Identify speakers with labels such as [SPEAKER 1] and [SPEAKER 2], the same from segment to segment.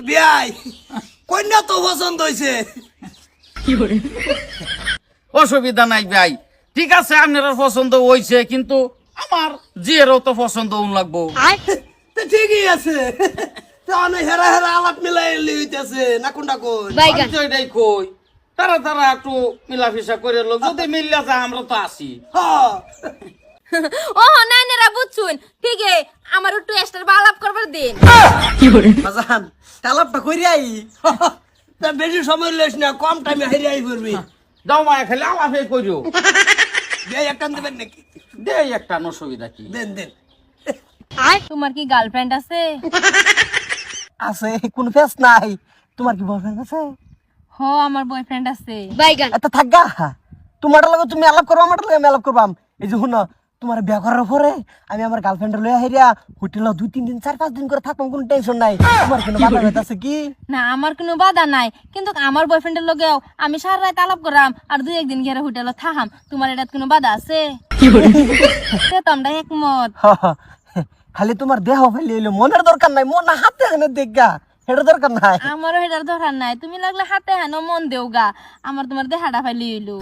[SPEAKER 1] বিয়াই কন্যা তো পছন্দ হয়েছে।
[SPEAKER 2] অসুবিধা নাই ভাই, ঠিক আছে আপনার পছন্দ হয়েছে, কিন্তু আমার জিয়েরও তো পছন্দ লাগবো।
[SPEAKER 1] তো ঠিকই আছে, তাহলে হেরা হেরা আলাপ মিলাই লইতেছে না কোনটা কোন
[SPEAKER 2] আমি তো এটাই কই, তারা তারা একটু মিলাফিসা করে লোক যদি মিললে যায় আমরা তো আসি।
[SPEAKER 1] হ্যাঁ
[SPEAKER 3] ও নাইনেরা বুঝছুন ঠিক আমার একটু এক্সট্রা আলাপ করবার দিন।
[SPEAKER 1] বাজান আলাপটা কইরে আই, তা বেশি সময় লইস না, কম টাইমে হেরে আই করবি।
[SPEAKER 2] যাও মায়া খালি আলাপে কইরো।
[SPEAKER 1] বিয়াই একটা দেবেন নাকি?
[SPEAKER 2] দে একটা, অসুবিধা কি?
[SPEAKER 1] দেন দেন।
[SPEAKER 3] তোমার কি গার্লফ্রেন্ড আছে?
[SPEAKER 1] আছে, কোন ফেস নাই। তোমার কি বয়ফ্রেন্ড আছে?
[SPEAKER 3] হ আমার বয়ফ্রেন্ড আছে।
[SPEAKER 1] এটা থাকগা, তোমার লগে তুমি আলাপ করবা, আমার লগে আমি আলাপ করবাম। এই যে শুনো, তোমার বিয়া করার পরে আমি আমার গার্লফ্রেন্ড লইয়া হাইরা হোটেলে 2-3 দিন 4-5 দিন করে থাকবাম, কোনো টেনশন নাই। তোমার কোনো বাধা আছে কি?
[SPEAKER 3] না আমার কোনো বাধা নাই, কিন্তু আমার বয়ফ্রেন্ডের লগেও আমি সারা রাত আলাপ করাম আর 2-1 দিন গিয়ে হোটেলে থাকাম, তোমার এটা কোনো বাধা আছে? সে তো আমরা একমত।
[SPEAKER 1] খালি তোমার দেহ ফেলে এলো, মনের দরকার নাই, মন হাতে হানে দেখা, এটা দরকার নাই।
[SPEAKER 3] আমারও এটার দরকার নাই, তুমি লাগলে হাতে হানো মন দেওগা, আমার তোমার দেহাটা ফাইলি হইলো।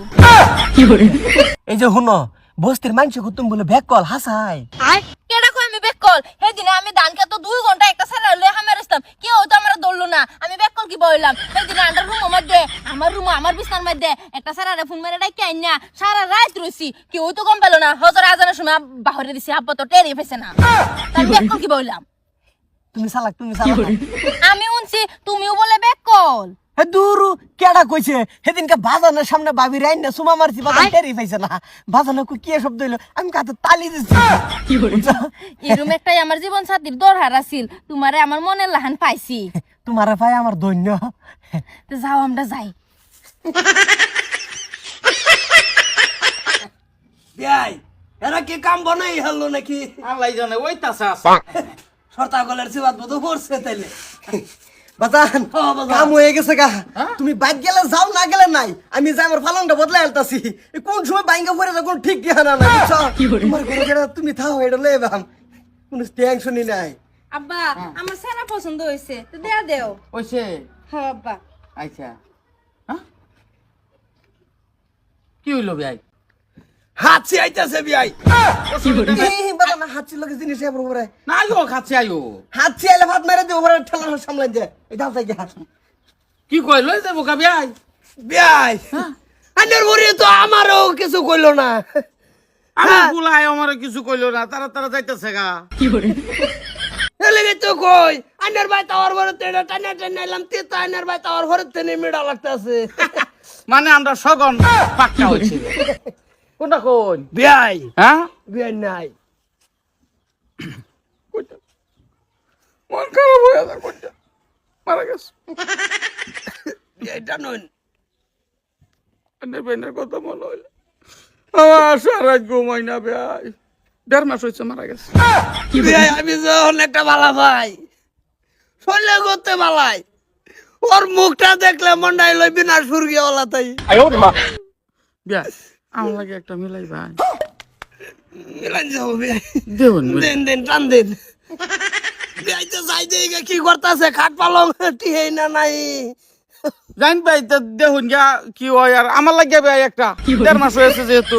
[SPEAKER 1] এই যে শুনো, বস্তির মানুষ তুমি বলে ব্যাক কল হাসাই।
[SPEAKER 3] কেডা কই আমি বেকল? সেদিন আমি ধান খেতে 2 ঘন্টা একটা সারা লয়ে হামে রাস্তাম, কেউ তো আমার দৌড়লো না, আমি বেকল কি বইলাম। সেদিন আন্ডার রুম মধ্যে আমার রুম আমার বিছানার মধ্যে একটা সারারে ফোন মেরে ডাইকে আইনা সারা রাত রইছি, কেউ তো গম পেল না। হজর আজানের সময় বাহরে দিছি, আব্বা তো টেরি পাইছে না, আমি বেকল কি বইলাম।
[SPEAKER 1] তুমি চালাক, তুমি চালাক।
[SPEAKER 3] আমি শুনছি তুমিও বলে বেকল।
[SPEAKER 1] হে দূরু কেডা কইছে? সেদিনকে বাজানের সামনে বাবি রাইন না সুমা মারছি, বাজান টেরি পাইছে না। বাজানে কি শব্দ হইলো, আমি কাতে তালি দিছি।
[SPEAKER 3] এরম একটাই আমার জীবন সাথীর দরকার আছিল, তোমারে আমার মনের লাহান পাইছি।
[SPEAKER 1] তোমারে ভাই আমার ধন্য।
[SPEAKER 3] তো যাও আমরা যাই।
[SPEAKER 1] বিয়াই এরা কি কাম বানাই হলো নাকি?
[SPEAKER 2] আল্লাহ জানে, ওই তাছে আছে।
[SPEAKER 1] সরতাগলের সিবাত বধ করছে তাইলে। বাজান কাম হয়ে গেছে গা, তুমি বাইক গেলে যাও, না গেলে নাই। আমি যাই আমার ফালংটা বদলাই আলতাছি, কোন সময় বাইঙ্গা পড়ে যা কোন ঠিক ঠিকানা নাই, বুঝছো? তোমার ঘরে যেটা তুমি থাও এটা লয়ে বাম, কোনো টেনশনই নাই।
[SPEAKER 3] আব্বা আমার সারা পছন্দ হয়েছে, তো দেয়া দেও।
[SPEAKER 2] ওইছে
[SPEAKER 3] হ্যাঁ আব্বা।
[SPEAKER 2] আচ্ছা, হ্যাঁ কি হইলো ভাই?
[SPEAKER 1] হাঁচি আইতাছে বিয়াই। বাজান হাঁচি লগে জিনিস এবার পরে
[SPEAKER 2] না আইও, খাচ্ছে আইও।
[SPEAKER 1] হাঁচি আইলে ভাত মেরে দিও, পরে ঠেলা সামলাই দে। এটা তাই গা
[SPEAKER 2] কি কই লই যাবো কা ভাই?
[SPEAKER 1] বিয়াই, আন্ডার বড়ি তো আমারও কিছু কইলো না।
[SPEAKER 2] আমার বুলাই আমার কিছু কইলো না, তারা তারা যাইতেছে গা।
[SPEAKER 1] এলেগে তো কই আন্ডার ভাই তাওয়ার ঘরে তেড়া টানা টানাইলাম, তে তো আন্ডার ভাই তাওয়ার ঘরে তেনে মেডা লাগতাছে।
[SPEAKER 2] মানে আমরা সগন পাক্কা হইছে। কোনটা কোন?
[SPEAKER 1] বিয়াই,
[SPEAKER 2] হ্যাঁ
[SPEAKER 1] বিয়াই নাই।
[SPEAKER 2] মন খারাপ হয়ে যায়, কোনটা মারা গেছে।
[SPEAKER 1] বিয়াইটা নন।
[SPEAKER 2] বেনের কথা মনে হইলে আমার সারা ঘুমাই না ভাই। 1.5 মাস হয়েছে মারা গেছে।
[SPEAKER 1] বিয়াই আমি যখন একটা বালা ভাই শরীরে করতে বালাই, ওর মুখটা দেখলে মন্ডাই লই বিনা সুরগিয়া ওলা তাই।
[SPEAKER 2] ভাই আমার লাগে একটা মিলাই ভাই।
[SPEAKER 1] মিলান যাবো বিয়াই,
[SPEAKER 2] দেবন
[SPEAKER 1] দেন দেন টান দেন। বিয়াই তো যাই দেই কি করতাছে, খাট পালং টিহেই না নাই।
[SPEAKER 2] জান ভাই, দেখুন গা কি হয়। আর আমার লাগে ভাই একটা 1.5 মাস হয়েছে যেহেতু